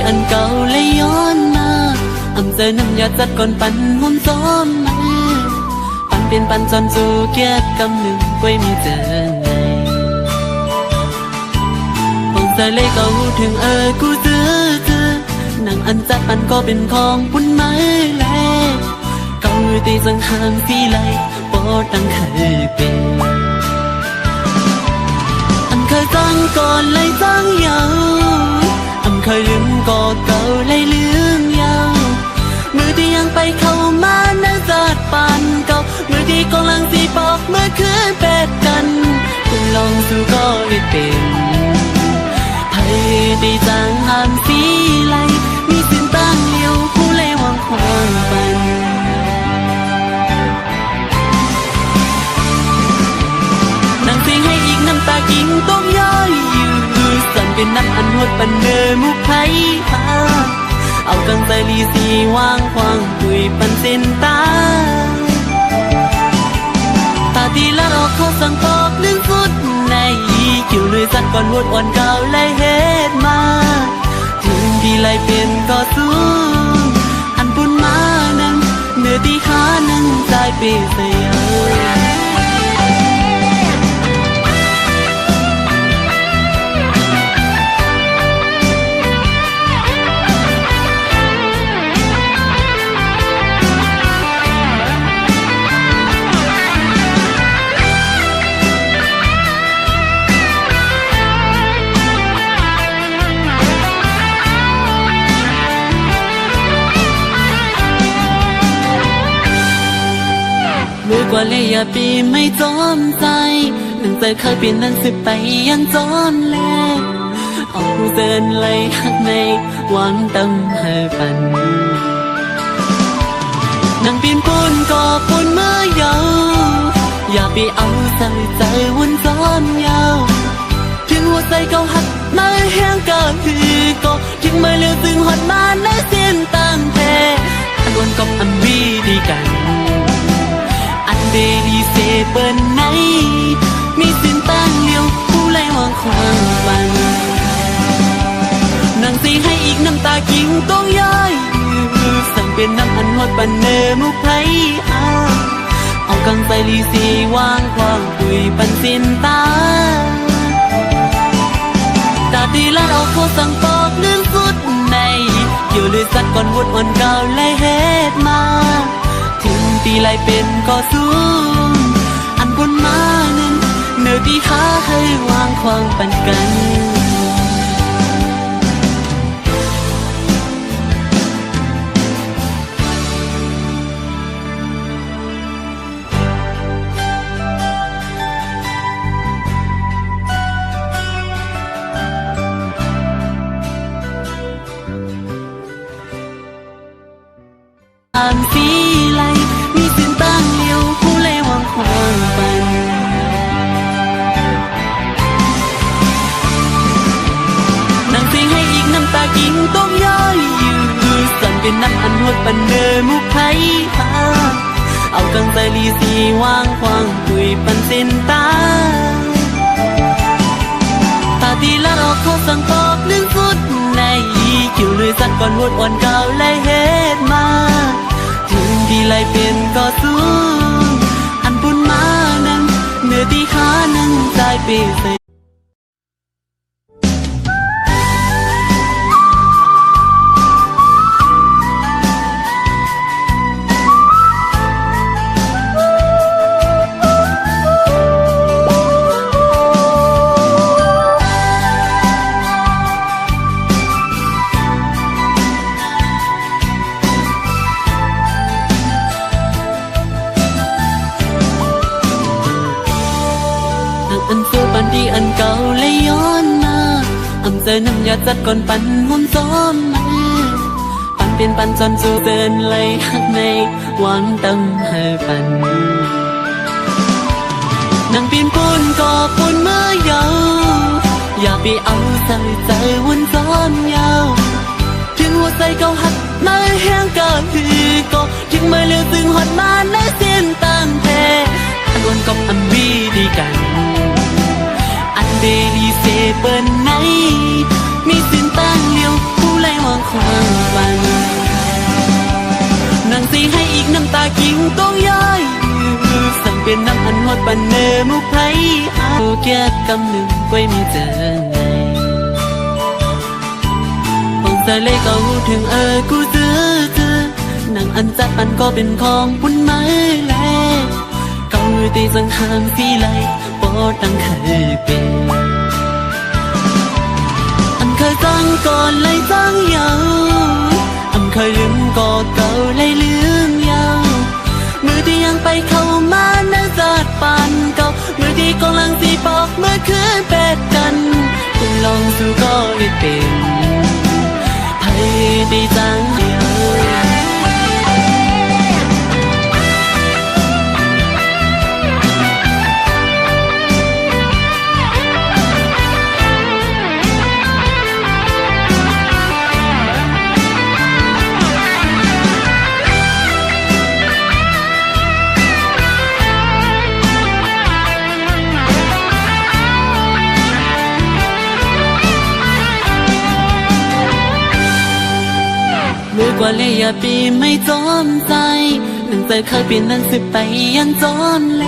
อันเก่าเลยย้อนมาอำเจอน้ำยาจัดก่อนปั่นหุ่นซ้อมมาปั่นเป็นปั่นจนสู่เกียกกำหนึ่งไว้มีเจอไงของเธอเลยก็หูถึงกูเจอหนังอันจัดปั่นก็เป็นของปุ่นไม้แลเก่าตีสังหางสีไหลปอตั้งเคยเป็นเคยตั้งก่อนเลยตั้งยาวเคยลืมก็เก่าเลยลืมยาวมือที่ยังไปเข้ามานั่งจัดปานเก่ามือที่กำลังสีปอกเมื่อคืนเป็ดกันคุณลองสู้ก็ไม่เป็นไผ่ตีจางหามสีไหลมีสิ้นตั้งเลี้ยวผู้เลยวางความปันนั่งเสียงให้อีกน้ำตากิ่งต้องย้อยอยู่สั่นเป็นน้ำอันหดปันเนอมุกไผ่เอากังใจลีสีวางควางคุยปันเส้นตาตาตีละรอกเขาสั่งปอกหนึ่งฟุตในคิวเลยสั่นก่อนหดอ่อนเก่าเลยเฮ็ดมาถึงที่ไหลเป็นก็สูงอันปุ่นมานั้นเนื้อที่ขานั้นใจเปเสียมือกว่าเลยอย่าปีไม่จอมใจหนังใจเคยเปลี่ยนนั้นสิไปยังจอนแลเอาเดินไหลหักในหวังตั้งให้ปันนั่งปีนปูนก็ปูนเมื่อยาวอย่าไปเอาใจใจวนซ้อนยาวถึงหัวใจเก่าหักมาแห้งก็คือก็ถึงมาเลี้ยวตึงหดมาและเส้นตั้งแต่อันวนกับอันวีดีกันเดลีเซเปิลไหนมีสิ้นตั้งเลี้ยวผู้ไล่วางความฝันนั่งสีให้อีกน้ำตากิ่งต้องย้อยสั่งเป็นน้ำอันหดปันเนอมุกไผ่เอากังใจลีสีวางความคุยปันสิ้นตาตาตีละเอาเขาสั่งปอกหนึ่งฟุตในอยู่เลยสักก่อนวดอ่อนเก่าเลยเฮ็ดมาถึงตีไหลเป็นก็สูงอันบนมานั้นเนื้อที่หาให้วางควางปันกันตามสีไหลมีสิ้นตั้งเลี้ยวผู้เลยวางความปันนั่งเสียงให้อีกน้ำตากิ่งต้องย้อยอยู่สั่นเป็นน้ำอันหดปันเนอมุกไผ่เอากังใจลีสีวางควางคุยปันเส้นตาตาตีละรอกเขาสั่งปอกหนึ่งฟุตในคิวเลยสั่นก่อนหดอ่อนเก่าเลยเฮ็ดมาถึงที่ไหลเป็นก็สูงอันปุ่นมานั้นเนื้อที่ขานั้นใจเปเสียอันสู้ปันดีอันเก่าเลยย้อนมาอำเจอน้ำยาจัดก่อนปั่นหุ่นซ้อมมาปั่นเป็นปั่นจนสู่เดินไหลหักในหวังตั้งให้ปันนั่งปีนปูนก็ปูนเมื่อยาวอย่าไปเอาใจใจวนซ้อนยาวถึงหัวใจเก่าหักมาแห้งก็คือก็ถึงมาเลี้ยวตึงหดมาและเส้นตั้งแต่อันวนกับอันวีดีกันเดลีเซเปิลไหนมีสิ้นตั้งเลี้ยวผู้ไล่วาง ยิงต้องย้ายสั่งเป็นน้ำอันหดปันเนอมุกไพเอาแก่กำหนึ่งไว้มีเจอไงองสะเลก็หูถึงกูซื้อหนังอันจัดปันก็เป็นของปุ่นไม้แลเก่าตีสังหามสีไหลปอตั้งเคยเป็นอันเคยจังก่อนเลยจังยาวอันเคยลืมก็เก่าเลยลืมยาวมือที่ยังไปเข้ามานั่งจัดปันเก่ามือที่กำลังสีปอกเมื่อคืนเป็ดกันคุณลองสู้ก็ได้เป็นให้ได้จังเดียวมือกว่าเลยอย่าปีไม่จอมใจหนังใจเคยเปลี่ยนนั้นสิไปยันจอนแล